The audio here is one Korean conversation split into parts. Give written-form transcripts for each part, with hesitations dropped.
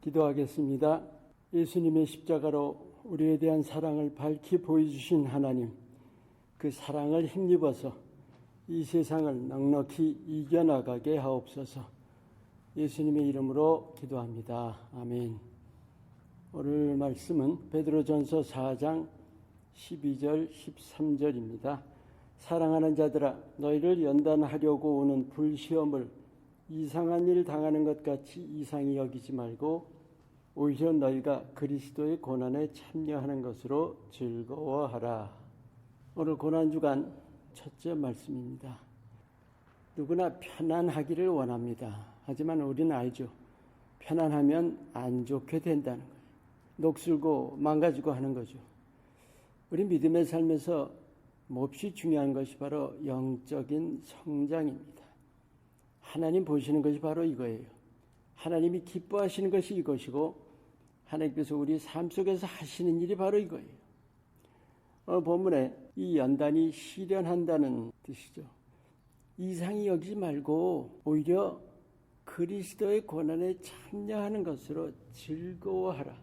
기도하겠습니다. 예수님의 십자가로 우리에 대한 사랑을 밝히 보여주신 하나님, 그 사랑을 힘입어서 이 세상을 넉넉히 이겨나가게 하옵소서. 예수님의 이름으로 기도합니다. 아멘. 오늘 말씀은 베드로전서 4장 12절 13절입니다. 사랑하는 자들아, 너희를 연단하려고 오는 불시험을 이상한 일 당하는 것 같이 이상히 여기지 말고 오히려 너희가 그리스도의 고난에 참여하는 것으로 즐거워하라. 오늘 고난주간 첫째 말씀입니다. 누구나 편안하기를 원합니다. 하지만 우리는 알죠. 편안하면 안 좋게 된다는 거예요. 녹슬고 망가지고 하는 거죠. 우리 믿음의 삶에서 몹시 중요한 것이 바로 영적인 성장입니다. 하나님 보시는 것이 바로 이거예요. 하나님이 기뻐하시는 것이 이것이고 하나님께서 우리 삶 속에서 하시는 일이 바로 이거예요. 오늘 본문에 이 연단이 실현한다는 뜻이죠. 이상히 여기지 말고 오히려 그리스도의 고난에 참여하는 것으로 즐거워하라.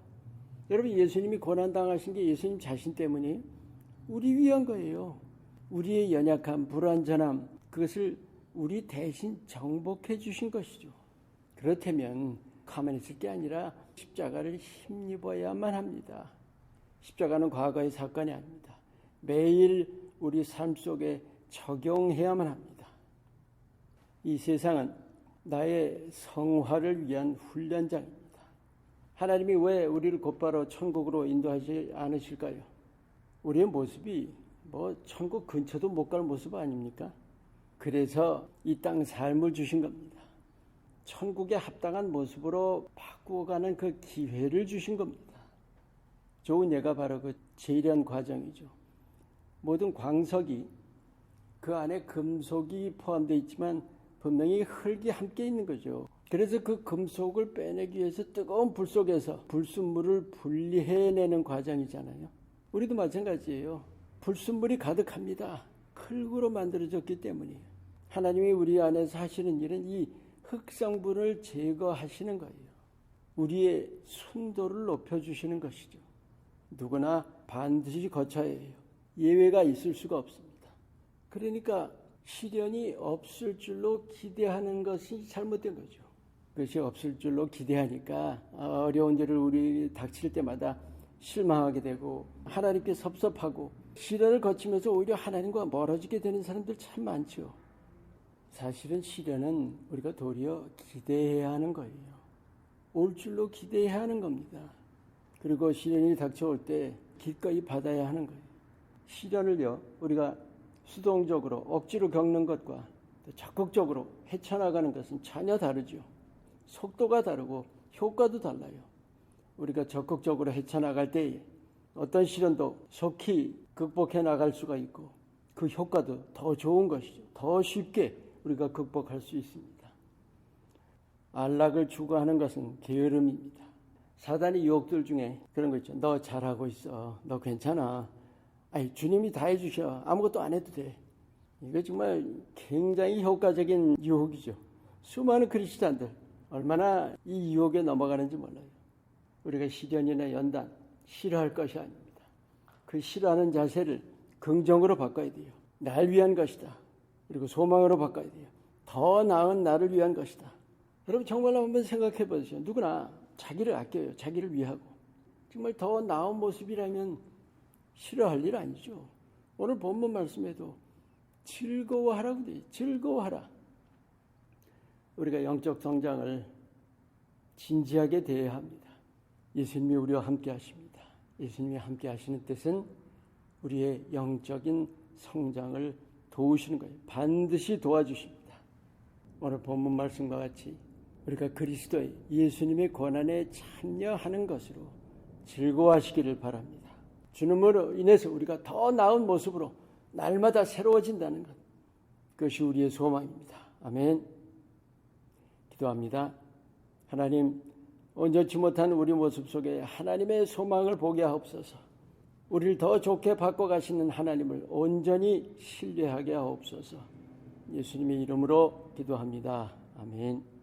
여러분, 예수님이 고난당하신 게 예수님 자신 때문이에요? 우리 위한 거예요. 우리의 연약함, 불완전함, 그것을 우리 대신 정복해 주신 것이죠. 그렇다면 가만히 있을 게 아니라 십자가를 힘입어야만 합니다. 십자가는 과거의 사건이 아닙니다. 매일 우리 삶 속에 적용해야만 합니다. 이 세상은 나의 성화를 위한 훈련장입니다. 하나님이 왜 우리를 곧바로 천국으로 인도하지 않으실까요? 우리의 모습이 천국 근처도 못 갈 모습 아닙니까? 그래서 이 땅 삶을 주신 겁니다. 천국에 합당한 모습으로 바꾸어가는 그 기회를 주신 겁니다. 좋은 예가 바로 그 제련 과정이죠. 모든 광석이 그 안에 금속이 포함되어 있지만 분명히 흙이 함께 있는 거죠. 그래서 그 금속을 빼내기 위해서 뜨거운 불 속에서 불순물을 분리해내는 과정이잖아요. 우리도 마찬가지예요. 불순물이 가득합니다. 흙으로 만들어졌기 때문이에요. 하나님이 우리 안에서 하시는 일은 이 흙성분을 제거하시는 거예요. 우리의 순도를 높여주시는 것이죠. 누구나 반드시 거쳐야 해요. 예외가 있을 수가 없습니다. 그러니까 시련이 없을 줄로 기대하는 것이 잘못된 거죠. 그것이 없을 줄로 기대하니까 어려운 일을 우리 닥칠 때마다 실망하게 되고 하나님께 섭섭하고 시련을 거치면서 오히려 하나님과 멀어지게 되는 사람들 참 많죠. 사실은 시련은 우리가 도리어 기대해야 하는 거예요. 올 줄로 기대해야 하는 겁니다. 그리고 시련이 닥쳐올 때 기꺼이 받아야 하는 거예요. 시련을요, 우리가 수동적으로 억지로 겪는 것과 적극적으로 헤쳐나가는 것은 전혀 다르죠. 속도가 다르고 효과도 달라요. 우리가 적극적으로 헤쳐나갈 때에 어떤 시련도 속히 극복해 나갈 수가 있고 그 효과도 더 좋은 것이죠. 더 쉽게 우리가 극복할 수 있습니다. 안락을 추구하는 것은 게으름입니다. 사단의 유혹들 중에 그런 거 있죠. 너 잘하고 있어. 너 괜찮아. 주님이 다 해주셔. 아무것도 안 해도 돼. 이거 정말 굉장히 효과적인 유혹이죠. 수많은 크리스찬들 얼마나 이 유혹에 넘어가는지 몰라요. 우리가 시련이나 연단 싫어할 것이 아닙니다. 그 싫어하는 자세를 긍정으로 바꿔야 돼요. 날 위한 것이다. 그리고 소망으로 바꿔야 돼요. 더 나은 나를 위한 것이다. 여러분 정말로 한번 생각해 보세요. 누구나 자기를 아껴요. 자기를 위하고. 정말 더 나은 모습이라면 싫어할 일 아니죠. 오늘 본문 말씀에도 즐거워하라고 돼요. 즐거워하라. 우리가 영적 성장을 진지하게 대해야 합니다. 예수님이 우리와 함께 하십니다. 예수님이 함께 하시는 뜻은 우리의 영적인 성장을 도우시는 거예요. 반드시 도와주십니다. 오늘 본문 말씀과 같이 우리가 그리스도의 예수님의 고난에 참여하는 것으로 즐거워하시기를 바랍니다. 주님으로 인해서 우리가 더 나은 모습으로 날마다 새로워진다는 것, 그것이 우리의 소망입니다. 아멘. 기도합니다. 하나님, 온전치 못한 우리 모습 속에 하나님의 소망을 보게 하옵소서. 우리를 더 좋게 바꿔가시는 하나님을 온전히 신뢰하게 하옵소서. 예수님의 이름으로 기도합니다. 아멘.